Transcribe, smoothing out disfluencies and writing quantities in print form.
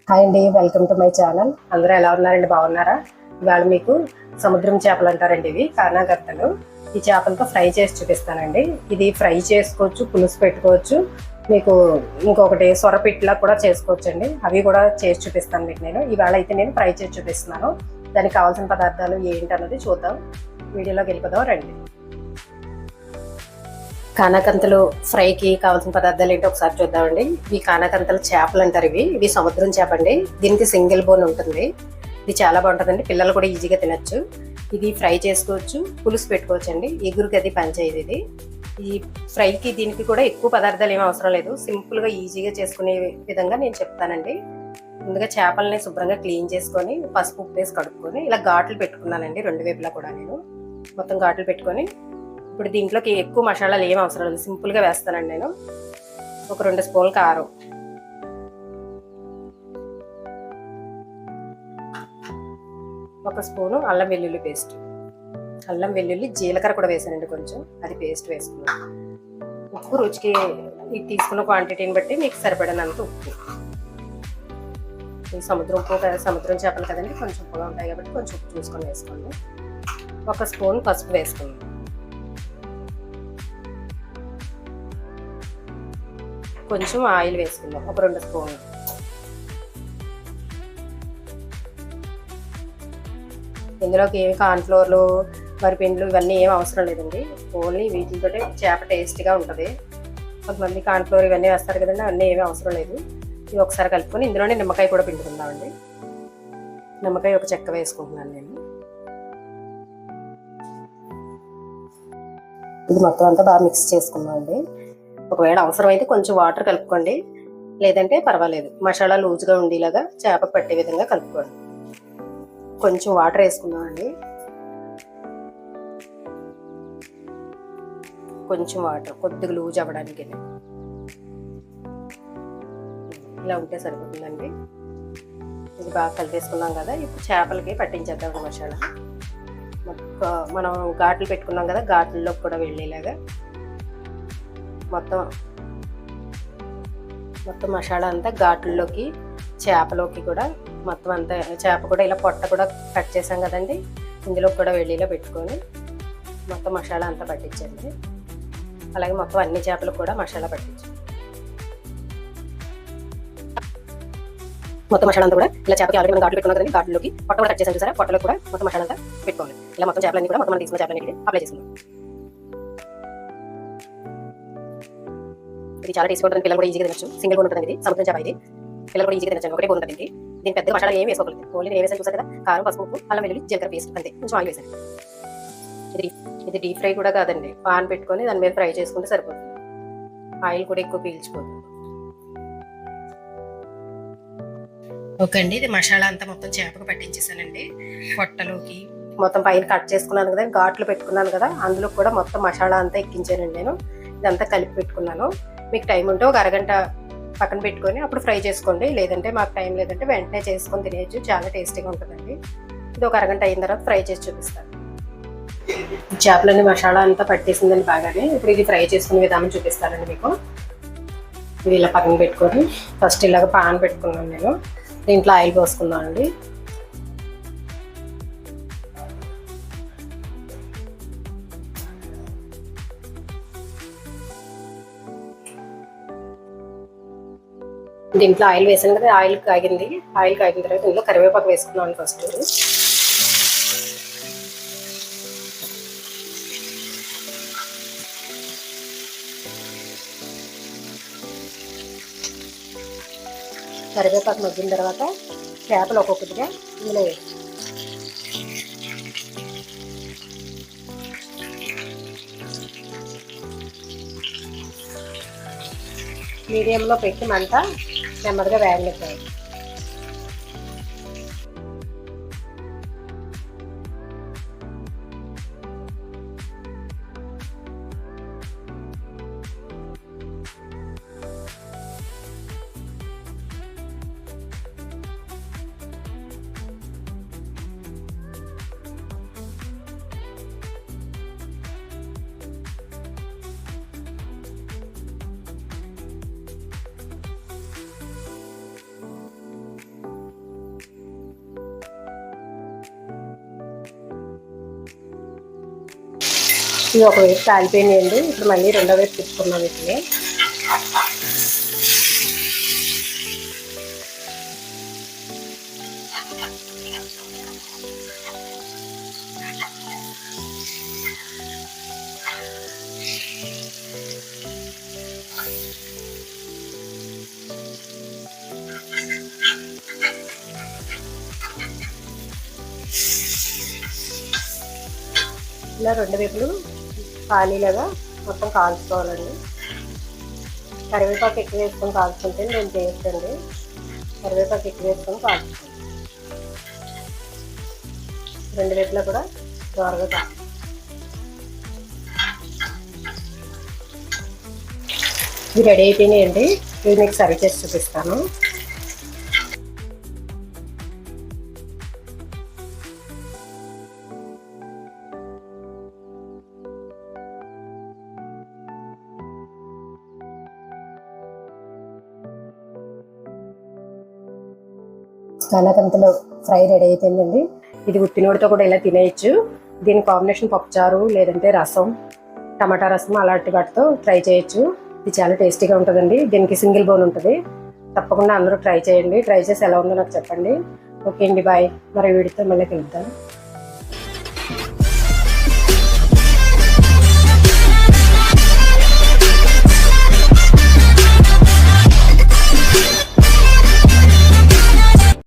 Hi అండి, welcome to my channel. అందరూ ఎలా ఉన్నారండి? బాగున్నారా? ఇవాళ మీకు సముద్రం చేపలు అంటారండి, ఇవి కానాగత్తలు. ఈ చేపలతో ఫ్రై చేసి చూపిస్తానండి. ఇది ఫ్రై చేసుకోవచ్చు, పులుసు పెట్టుకోవచ్చు, మీకు ఇంకొకటి సొరపిట్లా కూడా చేసుకోవచ్చు అండి. అవి కూడా చేసి చూపిస్తాను మీకు. ఇవాళ అయితే నేను ఫ్రై చేసి చూపిస్తున్నాను. దానికి కావాల్సిన పదార్థాలు ఏంటన్నది చూద్దాం. వీడియోలోకి వెళ్ళిపోదాం రండి. కానాకంతలు ఫ్రైకి కావాల్సిన పదార్థాలు ఏంటో ఒకసారి చూద్దామండి. ఇవి కానాకంతలు చేపలు అంటారు. ఇవి సముద్రం చేప అండి. దీనికి సింగిల్ బోన్ ఉంటుంది. ఇది చాలా బాగుంటుందండి, పిల్లలు కూడా ఈజీగా తినచ్చు. ఇది ఫ్రై చేసుకోవచ్చు, పులుసు పెట్టుకోవచ్చు అండి. ఎగురుకి అది పనిచేయదు. ఇది ఈ ఫ్రైకి దీనికి కూడా ఎక్కువ పదార్థాలు ఏమీ అవసరం లేదు. సింపుల్గా ఈజీగా చేసుకునే విధంగా నేను చెప్తానండి. ముందుగా చేపలని శుభ్రంగా క్లీన్ చేసుకొని పసుపు ఉప్పు వేసి కడుక్కొని ఇలా ఘాట్లు పెట్టుకున్నానండి. రెండు వైపులా కూడా నేను మొత్తం ఘాట్లు పెట్టుకొని, ఇప్పుడు దీంట్లోకి ఎక్కువ మసాలాలు ఏం అవసరం లేదు, సింపుల్గా వేస్తానండి నేను. ఒక 2 స్పూన్లు కారం, ఒక స్పూను అల్లం వెల్లుల్లి పేస్ట్, అల్లం వెల్లుల్లి జీలకర్ర కూడా వేసానండి కొంచెం, అది పేస్ట్ వేసుకున్నాను. ఉప్పు రుచికి ఇది తీసుకున్న క్వాంటిటీని బట్టి మీకు సరిపడినంత ఉప్పు. ఈ సముద్రం చేపలు కదండి, కొంచెం ఉప్పుగా ఉంటాయి కాబట్టి కొంచెం ఉప్పు చూసుకొని వేసుకోండి. ఒక స్పూన్ పసుపు వేసుకుందాం. కొంచెం ఆయిల్ వేసుకుందాం, ఒక 2 స్పూన్లు. ఇందులోకి ఏమి కార్న్ఫ్లోర్లు, వరిపిండ్లు ఇవన్నీ ఏమి అవసరం లేదండి. ఓన్లీ వీటితో చేప టేస్ట్గా ఉంటుంది. కొంతమంది కార్న్ఫ్లోర్ ఇవన్నీ వేస్తారు కదండి, అవన్నీ ఏమీ అవసరం లేదు. ఇవి ఒకసారి కలుపుకొని ఇందులోనే నిమ్మకాయ కూడా పిండుకుందామండి. నిమ్మకాయ ఒక చెక్క వేసుకుంటున్నాను నేను. ఇది మొత్తం అంతా బాగా మిక్స్ చేసుకుందామండి. ఒకవేళ అవసరమైతే కొంచెం వాటర్ కలుపుకోండి, లేదంటే పర్వాలేదు. మసాలా లూజ్గా ఉండేలాగా చేపకు పట్టే విధంగా కలుపుకోండి. కొంచెం వాటర్ వేసుకుందామండి. కొంచెం వాటర్ కొద్దిగా లూజ్ అవ్వడానికి ఇలా ఉంటే సరిపోతుందండి. ఇది బాగా కలిపేసుకున్నాం కదా, ఇప్పుడు చేపలకి పట్టించేద్దాం మసాలా. మనం ఘాట్లు పెట్టుకున్నాం కదా, ఘాట్లలోకి కూడా వెళ్ళేలాగా మొత్తం మసాలా అంతా ఘాట్లలోకి, చేపలోకి కూడా మొత్తం అంతా. చేప కూడా ఇలా పొట్ట కూడా కట్ చేసాం కదండి, ఇందులో కూడా వెళ్ళేలా పెట్టుకొని మొత్తం మసాలా అంతా పట్టించండి. అలాగే మొత్తం అన్ని చేపలకు కూడా మసాలా పట్టించండి. మొత్తం మసాలా అంతా కూడా ఇలా చేపకి ఆల్రెడీ మనం ఘాట్లు పెట్టుకున్నాం కదండి, ఘాట్లలోకి పొట్ట కూడా కట్ చేసాం చూసారా, పొట్టలో కూడా మొత్తం మసాలా అంతా పెట్టుకోండి. ఇలా మొత్తం చేపలన్నీ కూడా మొత్తం మనం తీసుకున్న చేపలన్నీ అప్లై చేసుకుందాం. ఇది చాలా టేస్ట్ ఉంటుంది, పిల్లలు కూడా ఈజీగా తినచ్చు. సింగిల్ బోన్ ఉంటుంది ఇది, సముద్రం చేప ఇది, పిల్లలు కూడా ఈజీగా తినచ్చు. ఒకటే బోన్ ఉంటుంది దీని పెద్ద మసాలా ఏం వేసుకోలేదు. ఓన్లీ నేను వేసాను చూసారు కదా, కారం, పసుపు, ఉప్పు, అల్లం వెల్లుల్లి జీలకర్ర పేస్ట్ అంతే, కొంచెం ఆయిల్ వేసాను. ఇది డీప్ ఫ్రై కూడా కాదండి, పాన్ పెట్టుకొని దాని మీద ఫ్రై చేసుకుంటే సరిపోతుంది. ఆయిల్ కూడా ఎక్కువ పీల్చుకోదు. ఓకే అండి, ఇది మసాలా అంతా మొత్తం చేపకు పట్టించేసానండి. పొట్టలోకి మొత్తం పైన కట్ చేసుకున్నాను కదా, ఘాట్లు పెట్టుకున్నాను కదా, అందులో కూడా మొత్తం మసాలా అంతా ఎక్కించానండి నేను. ఇదంతా కలిపి పెట్టుకున్నాను. మీకు టైం ఉంటే ఒక అరగంట పక్కన పెట్టుకొని అప్పుడు ఫ్రై చేసుకోండి. లేదంటే మాకు టైం లేదంటే వెంటనే చేసుకొని తినేయచ్చు, చాలా టేస్టీగా ఉంటుందండి. ఇది ఒక అరగంట అయిన తర్వాత ఫ్రై చేసి చూపిస్తాను. చేపలన్నీ మసాలా అంతా పట్టేసిందని బాగానే. ఇప్పుడు ఇది ఫ్రై చేసుకునే విధానం చూపిస్తానండి మీకు. ఇది ఇలా పక్కన పెట్టుకొని ఫస్ట్ ఇలాగ పాన్ పెట్టుకున్నాను నేను. దీంట్లో ఆయిల్ పోసుకుందాం అండి. దీంట్లో ఆయిల్ వేసాను కదా, ఆయిల్ కాగింది. ఆయిల్ కాగిన తర్వాత ఇందులో కరివేపాకు వేసుకున్నాను ఫస్ట్. కరివేపాకు మగ్గిన తర్వాత చేపలు ఒక్కొక్కటిగా ఇందులో మీడియంలో పెట్టి మంట నెమ్మదిగా వేగనిస్తాయి. ఇవి ఒకవైపు కాలిపోయినాయండి. ఇప్పుడు మళ్ళీ రెండో వైపు తిప్పుకున్నాం వీటిని. ఇలా రెండు వైపులు ఖాళీలాగా మొత్తం కాల్చుకోవాలండి. కరివేపాకు ఎక్కువ వేసుకొని కాల్చుకుంటే నేను చేయొచ్చండి. కరివేపాకు ఎక్కువ వేసుకొని కాల్చుకోండి. రెండు వైపులా కూడా దోరగా కాల్చుకోండి. ఇవి రెడీ అయిపోయినాయండి. ఇవి మీకు సర్వ్ చేసి చూపిస్తాను. కానకంతలో ఫ్రై రెడీ అయిపోయిందండి. ఇది ఉత్తినోడితో కూడా ఇలా తినేయచ్చు. దీని కాంబినేషన్ పప్పుచారు లేదంటే రసం, టమాటా రసం అలాంటి వాటితో ట్రై చేయొచ్చు. ఇది చాలా టేస్టీగా ఉంటుందండి. దీనికి సింగిల్ బోన్ ఉంటుంది. తప్పకుండా అందరూ ట్రై చేయండి. ట్రై చేసి ఎలా ఉందో నాకు చెప్పండి. ఓకే అండి, బాయ్. మరి వీడితో మళ్ళీ కలుద్దాం.